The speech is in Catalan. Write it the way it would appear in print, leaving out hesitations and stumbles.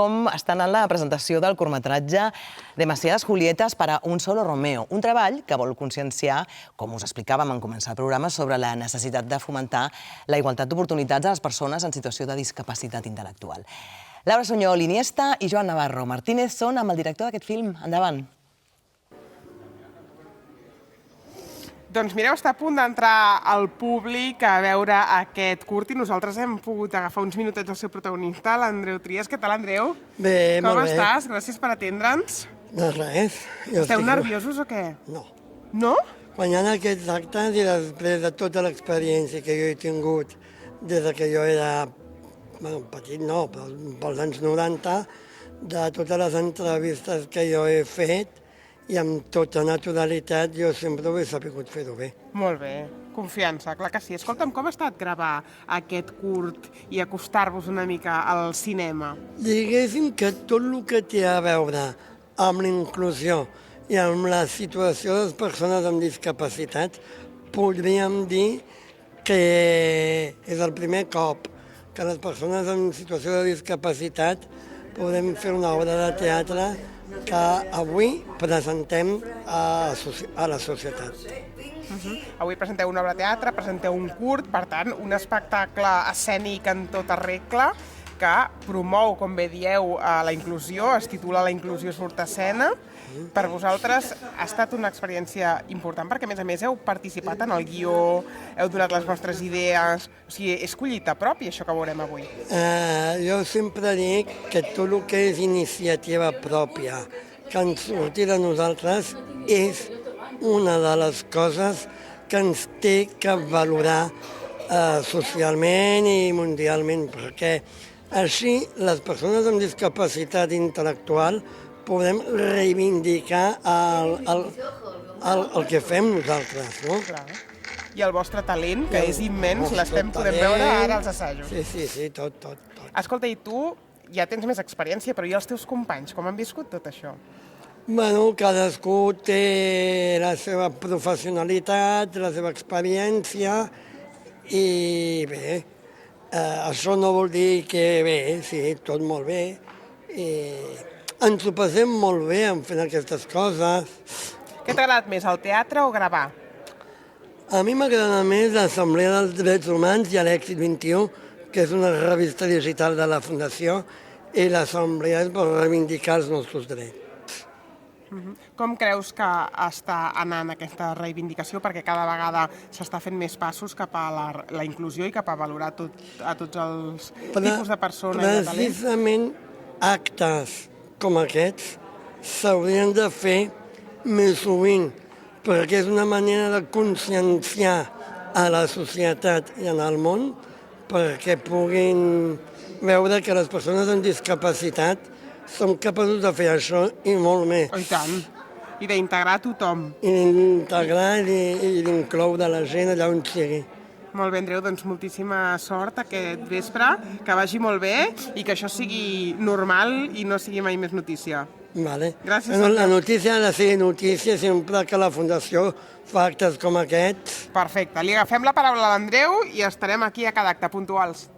Com estan en la presentació del curtmetratge Demasiadas Julietas para un solo Romeo, un treball que vol conscienciar, com us explicàvem en començar el programa, sobre la necessitat de fomentar la igualtat d'oportunitats a les persones en situació de discapacitat intel·lectual. Laura Sunyol Iniesta i Joan Navarro Martínez són amb el director d'aquest film. Endavant. Doncs mireu, està a punt d'entrar al públic a veure aquest curt i nosaltres hem pogut agafar uns minutets del seu protagonista, l'Andreu Trias. Què tal, Andreu? Bé, molt bé. Com estàs? Gràcies per atendre'ns. No res. Esteu nerviosos o què? No. No? Guanyant aquests actes i després de tota l'experiència que jo he tingut des que jo era, petit no, però pels anys 90, de totes les entrevistes que jo he fet, i amb tota naturalitat jo sempre ho he sabut fer-ho bé. Molt bé, confiança, clar que sí. Escolta'm, com ha estat gravar aquest curt i acostar-vos una mica al cinema? Diguéssim que tot el que té a veure amb la inclusió i amb la situació de les persones amb discapacitat, podríem dir que és el primer cop que les persones en situació de discapacitat podem fer una obra de teatre que avui presentem a la societat. Avui presenteu una obra de teatre, presenteu un curt, per tant, un espectacle escènic en tota regla que promou, com bé dieu, la inclusió, es titula La inclusió surt a escena. Per vosaltres ha estat una experiència important perquè, a més, heu participat en el guió, heu donat les vostres idees, o sigui, és collita pròpia això que veurem avui. Jo sempre dic que tot el que és iniciativa pròpia que ens surti de nosaltres és una de les coses que ens té que valorar socialment i mundialment, perquè així les persones amb discapacitat intel·lectual podem reivindicar el que fem nosaltres, no? Clar. I el vostre talent, que és immens, l'estem podem veure ara als assajos. Sí, tot. Escolta, i tu ja tens més experiència, però i els teus companys, com han viscut tot això? Bueno, cadascú té la seva professionalitat, la seva experiència i bé, això no vol dir que bé, sí, tot molt bé. Ens ho passem molt bé en fent aquestes coses. Què t'ha agradat més, el teatre o gravar? A mi m'agrada més l'Assemblea dels Drets Humans i l'Èxit 21, que és una revista digital de la Fundació, i l'Assemblea és per reivindicar els nostres drets. Com creus que està anant aquesta reivindicació? Perquè cada vegada s'està fent més passos cap a la inclusió i cap a valorar a tots els tipus de persones i de talent. Precisament actes com aquests s'haurien de fer més sovint, perquè és una manera de conscienciar a la societat i en el món perquè puguin veure que les persones amb discapacitat som capaços de fer això i molt més. I tant. I d'integrar tothom. I d'integrar i d'incloure la gent allà on sigui. Molt bé, Andreu, doncs moltíssima sort aquest vespre, que vagi molt bé i que això sigui normal i no sigui mai més notícia. Vale. Gràcies. La notícia ha de ser notícia sempre que la Fundació fa actes com aquests. Perfecte. Li agafem la paraula a l'Andreu i estarem aquí a cada acte puntuals.